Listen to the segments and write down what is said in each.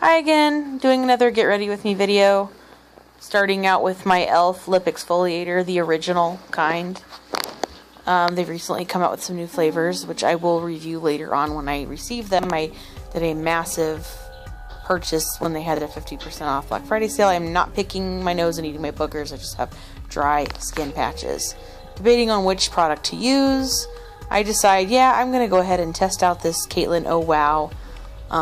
Hi again, doing another get ready with me video. Starting out with my e.l.f. lip exfoliator, the original kind. They've recently come out with some new flavors, which I will review later on when I receive them. I did a massive purchase when they had a 50% off Black Friday sale. I'm not picking my nose and eating my boogers, I just have dry skin patches. Debating on which product to use, I decide, yeah, I'm going to go ahead and test out this Katlyn O Wow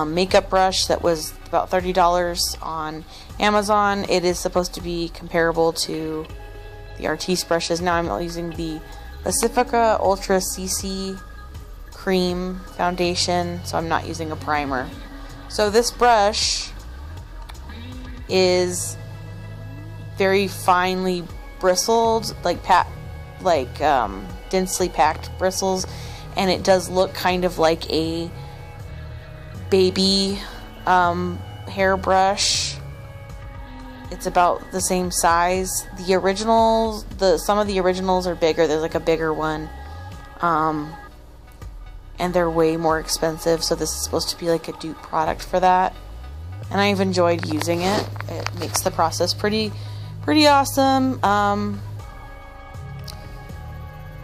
makeup brush that was about $30 on Amazon. It is supposed to be comparable to the Artiste brushes. Now I'm using the Pacifica Ultra CC Cream foundation, so I'm not using a primer. So this brush is very finely bristled, densely packed bristles, and it does look kind of like a baby hairbrush. It's about the same size. The originals, some of the originals are bigger. There's like a bigger one, and they're way more expensive. So this is supposed to be like a dupe product for that, and I've enjoyed using it. It makes the process pretty awesome.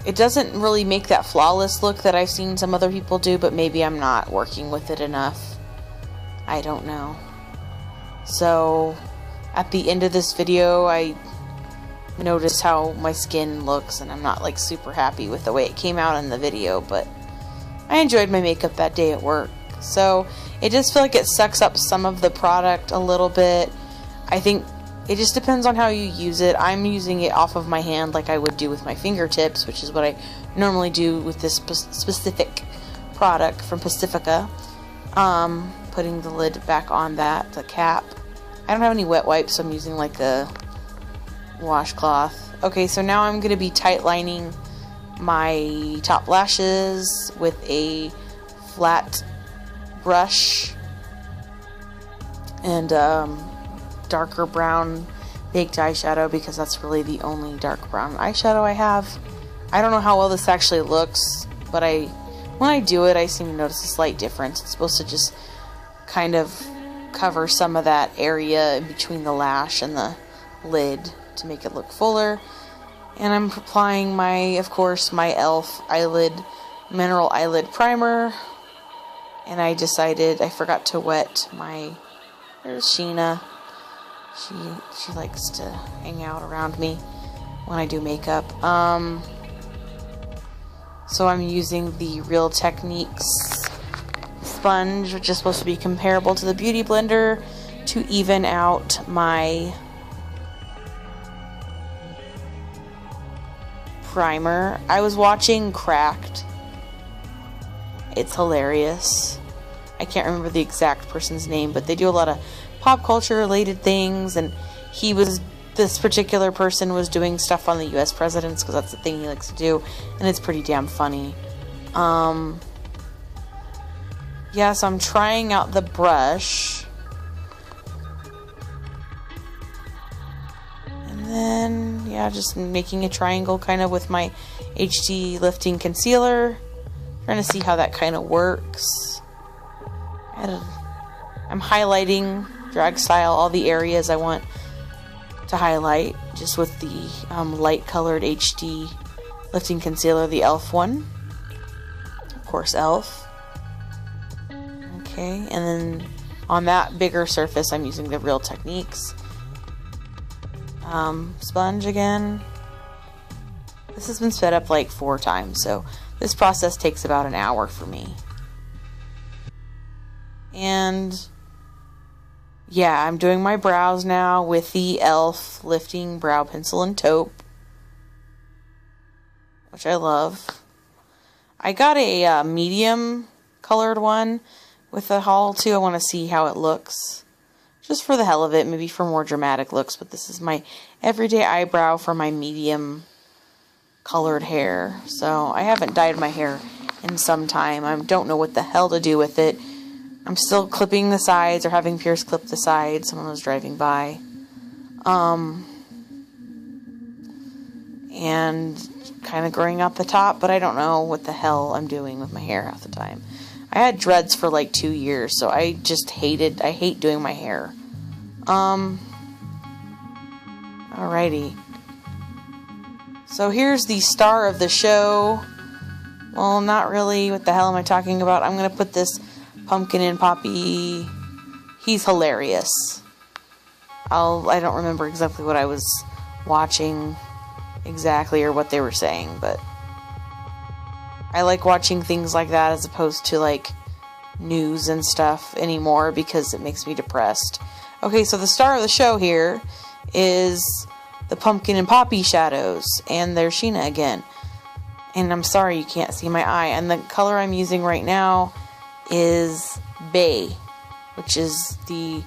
It doesn't really make that flawless look that I've seen some other people do, but maybe I'm not working with it enough. I don't know. So at the end of this video, I notice how my skin looks, and I'm not like super happy with the way it came out in the video, but I enjoyed my makeup that day at work. So it just feels like it sucks up some of the product a little bit. I think it just depends on how you use it. I'm using it off of my hand like I would do with my fingertips, which is what I normally do with this specific product from Pacifica. Putting the lid back on that, the cap. I don't have any wet wipes, so I'm using like a washcloth. Okay, so now I'm going to be tight lining my top lashes with a flat brush and darker brown baked eyeshadow, because that's really the only dark brown eyeshadow I have. I don't know how well this actually looks, but when I do it, I seem to notice a slight difference. It's supposed to just kind of cover some of that area in between the lash and the lid to make it look fuller. And I'm applying of course, my e.l.f. Eyelid Mineral Eyelid Primer. And I decided I forgot to wet there's Sheena. She likes to hang out around me when I do makeup. So I'm using the Real Techniques sponge, which is supposed to be comparable to the Beauty Blender, to even out my primer. I was watching Cracked. It's hilarious. I can't remember the exact person's name, but they do a lot of pop culture related things, and this particular person was doing stuff on the US presidents, because that's the thing he likes to do, and it's pretty damn funny. Yeah, so I'm trying out the brush, and then yeah, just making a triangle kind of with my HD lifting concealer, trying to see how that kind of works. I'm highlighting drag style all the areas I want to highlight, just with the light colored HD lifting concealer, the e.l.f. one, of course e.l.f. Okay, and then on that bigger surface I'm using the Real Techniques sponge again. This has been sped up like 4 times, so this process takes about an hour for me. And yeah, I'm doing my brows now with the e.l.f. Lifting Brow Pencil in Taupe, which I love. I got a medium colored one with the haul too. I want to see how it looks, just for the hell of it, maybe for more dramatic looks, but this is my everyday eyebrow for my medium colored hair. So I haven't dyed my hair in some time. I don't know what the hell to do with it. I'm still clipping the sides, or having Pierce clip the sides. Someone was driving by. And kind of growing out the top, but I don't know what the hell I'm doing with my hair half the time. I had dreads for like 2 years, so I just I hate doing my hair. Alrighty. So here's the star of the show. Well, not really. What the hell am I talking about? I'm going to put this Pumpkin and Poppy. He's hilarious. I don't remember exactly what I was watching exactly or what they were saying, but I like watching things like that as opposed to like news and stuff anymore because it makes me depressed. Okay, so the star of the show here is the Pumpkin and Poppy shadows, and there's Sheena again. And I'm sorry you can't see my eye. And the color I'm using right now is Bay, which is the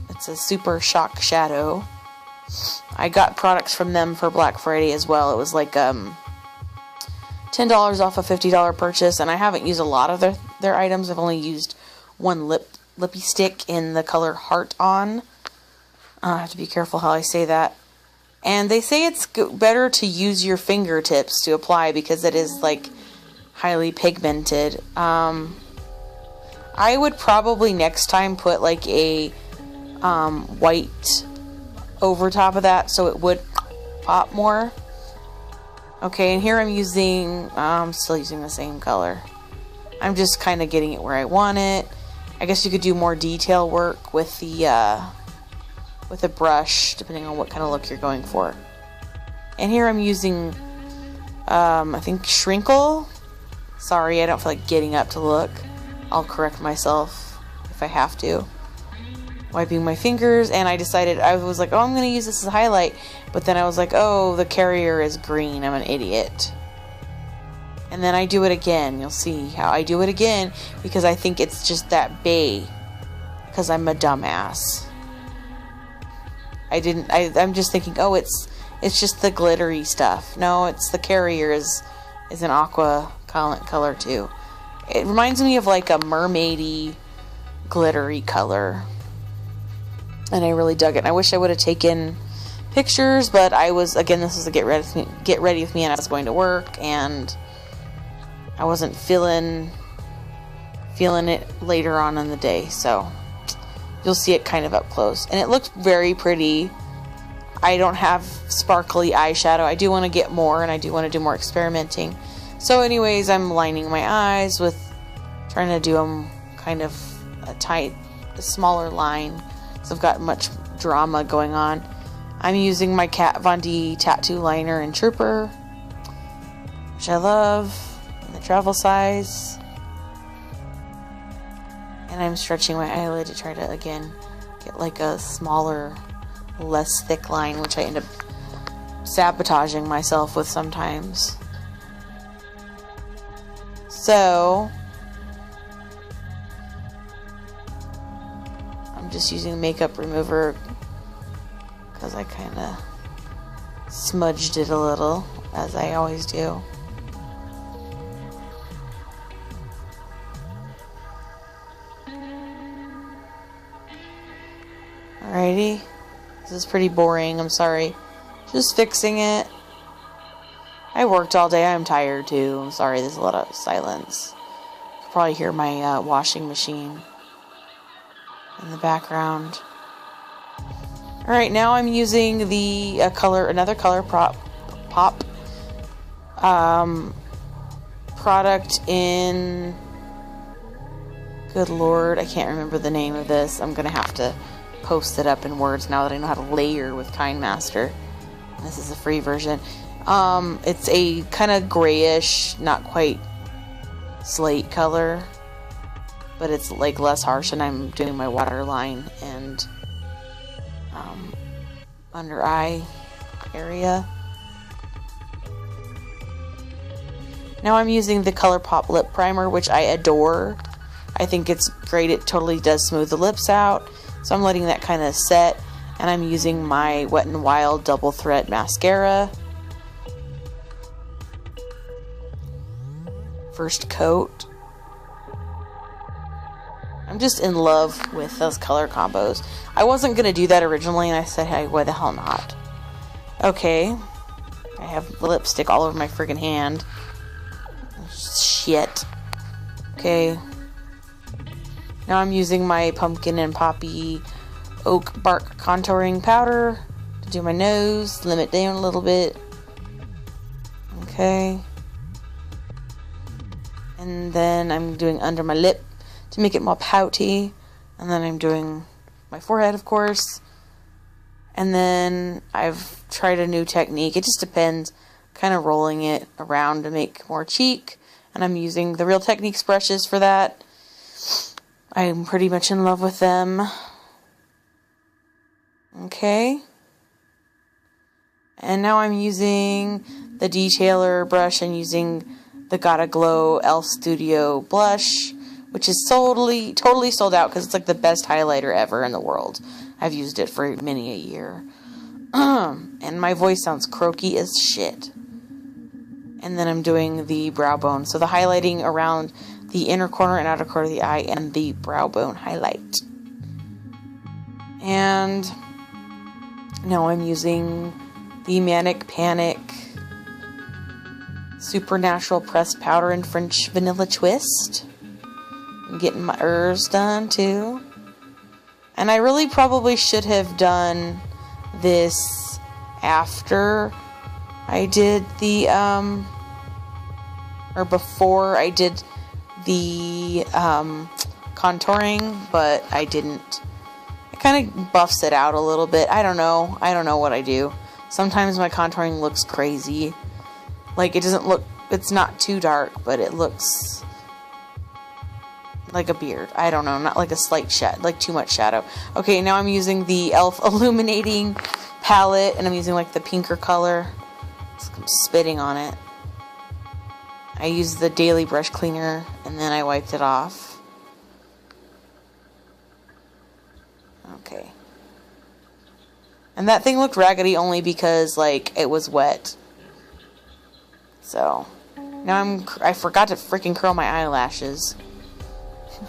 it's a super shock shadow. I got products from them for Black Friday as well. It was like $10 off a $50 purchase, and I haven't used a lot of their items. I've only used one lippy stick in the color Heart On. I have to be careful how I say that. And they say it's better to use your fingertips to apply because it is like highly pigmented. I would probably next time put like a white over top of that so it would pop more. Okay, and here I'm using, I'm still using the same color. I'm just kind of getting it where I want it. I guess you could do more detail work with the brush, depending on what kind of look you're going for. And here I'm using, I think Krinkle. Sorry, I don't feel like getting up to look. I'll correct myself if I have to. Wiping my fingers, and I decided, I was like, oh, I'm going to use this as a highlight. But then I was like, oh, the carrier is green. I'm an idiot. And then I do it again. You'll see how I do it again because I think it's just that Bay. Because I'm a dumbass. I'm just thinking, oh, it's just the glittery stuff. No, it's the carrier is an aqua color too. It reminds me of like a mermaidy glittery color. And I really dug it. And I wish I would have taken pictures, but I was, again, this was a get ready with me, and I was going to work, and I wasn't feeling it later on in the day, so you'll see it kind of up close. And it looks very pretty. I don't have sparkly eyeshadow. I do want to get more, and I do want to do more experimenting. So anyways, I'm lining my eyes with, trying to do them kind of a smaller line. So I've got much drama going on. I'm using my Kat Von D tattoo liner in Trooper, which I love, in the travel size. And I'm stretching my eyelid to try to, again, get like a smaller, less thick line, which I end up sabotaging myself with sometimes. So I'm just using makeup remover because I kind of smudged it a little, as I always do. Alrighty, this is pretty boring, I'm sorry. Just fixing it. I worked all day, I'm tired too. I'm sorry, there's a lot of silence. You can probably hear my washing machine in the background. Alright, now I'm using the another color pop product in, good lord, I can't remember the name of this. I'm gonna have to post it up in words now that I know how to layer with KindMaster. This is a free version. It's a kind of grayish, not quite slate color, but it's like less harsh, and I'm doing my waterline and under eye area. Now I'm using the ColourPop lip primer, which I adore. I think it's great. It totally does smooth the lips out. So I'm letting that kind of set, and I'm using my Wet n Wild Double Threat mascara. First coat. I'm just in love with those color combos. I wasn't going to do that originally, and I said, hey, why the hell not? Okay. I have lipstick all over my friggin' hand. Shit. Okay. Now I'm using my pumpkin and poppy oak bark contouring powder to do my nose, limit down a little bit. Okay. And then I'm doing under my lip to make it more pouty. And then I'm doing my forehead, of course. And then I've tried a new technique. It just depends. Kind of rolling it around to make more cheek. And I'm using the Real Techniques brushes for that. I'm pretty much in love with them. Okay. And now I'm using the detailer brush and using the Gotta Glow e.l.f. Studio blush, which is totally sold out because it's like the best highlighter ever in the world. I've used it for many a year. And my voice sounds croaky as shit. And then I'm doing the brow bone. So the highlighting around the inner corner and outer corner of the eye and the brow bone highlight. And now I'm using the Manic Panic Supernatural Pressed Powder in French Vanilla Twist. I'm getting my ears done too. And I really probably should have done this after I did the, or before I did the contouring, but I didn't. It kind of buffs it out a little bit. I don't know. I don't know what I do. Sometimes my contouring looks crazy. Like, it doesn't look, it's not too dark, but it looks like a beard. I don't know, not like a slight shadow, like too much shadow. Okay, now I'm using the e.l.f. Illuminating Palette, and I'm using like the pinker color. I'm spitting on it. I used the Daily Brush Cleaner, and then I wiped it off. Okay. And that thing looked raggedy only because, like, it was wet. So, now I forgot to freaking curl my eyelashes.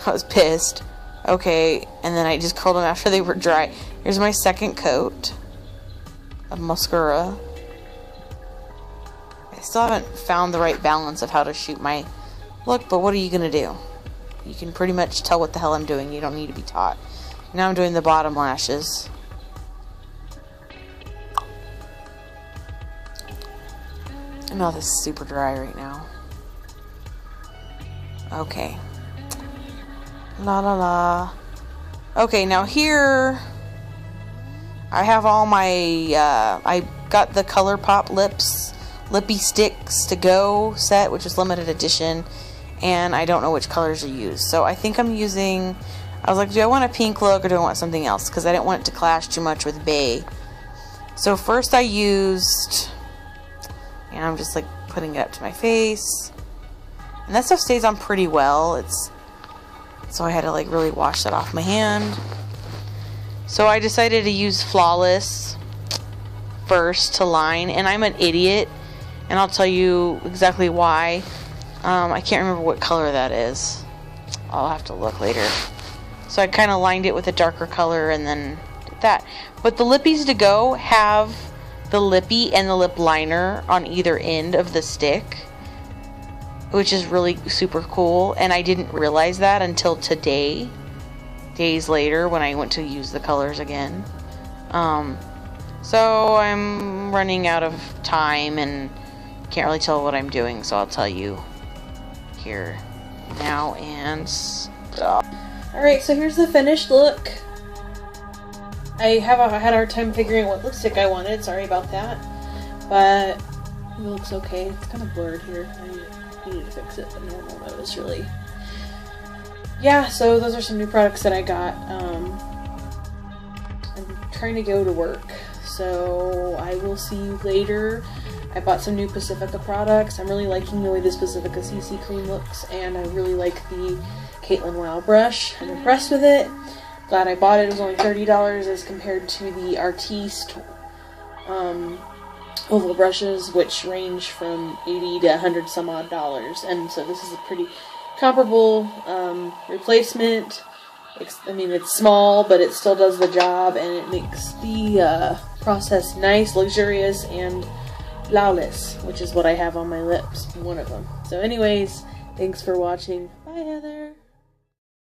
I was pissed. Okay, and then I just curled them after they were dry. Here's my second coat of mascara. I still haven't found the right balance of how to shoot my look, but what are you gonna do? You can pretty much tell what the hell I'm doing. You don't need to be taught. Now I'm doing the bottom lashes. My mouth is super dry right now. Okay. La la la. Okay, now here I have all my, I got the ColourPop Lippy Sticks to Go set, which is limited edition, and I don't know which colors to use. So I think I'm using, I was like, do I want a pink look or do I want something else? Because I didn't want it to clash too much with Bay. So first I used, and I'm just like putting it up to my face. And that stuff stays on pretty well. So I had to like really wash that off my hand. So I decided to use Flawless first to line, and I'm an idiot, and I'll tell you exactly why. I can't remember what color that is. I'll have to look later. So I kind of lined it with a darker color and then did that. But the Lippies to Go have the lippy and the lip liner on either end of the stick, which is really super cool, and I didn't realize that until today, days later, when I went to use the colors again. So I'm running out of time and can't really tell what I'm doing, so I'll tell you here now and stop. Alright, so here's the finished look. I had a hard time figuring out what lipstick I wanted, sorry about that, but it looks okay. It's kind of blurred here. I need to fix it, but normal notice, really. Yeah, so those are some new products that I got. I'm trying to go to work, so I will see you later. I bought some new Pacifica products. I'm really liking the way this Pacifica CC Cream looks, and I really like the Katlyn O brush. I'm impressed with it. Glad I bought it. It was only $30 as compared to the Artiste Oval brushes, which range from $80 to $100 some odd dollars. And so this is a pretty comparable replacement. I mean, it's small, but it still does the job, and it makes the process nice, luxurious, and flawless, which is what I have on my lips, one of them. So anyways, thanks for watching. Bye. Heather.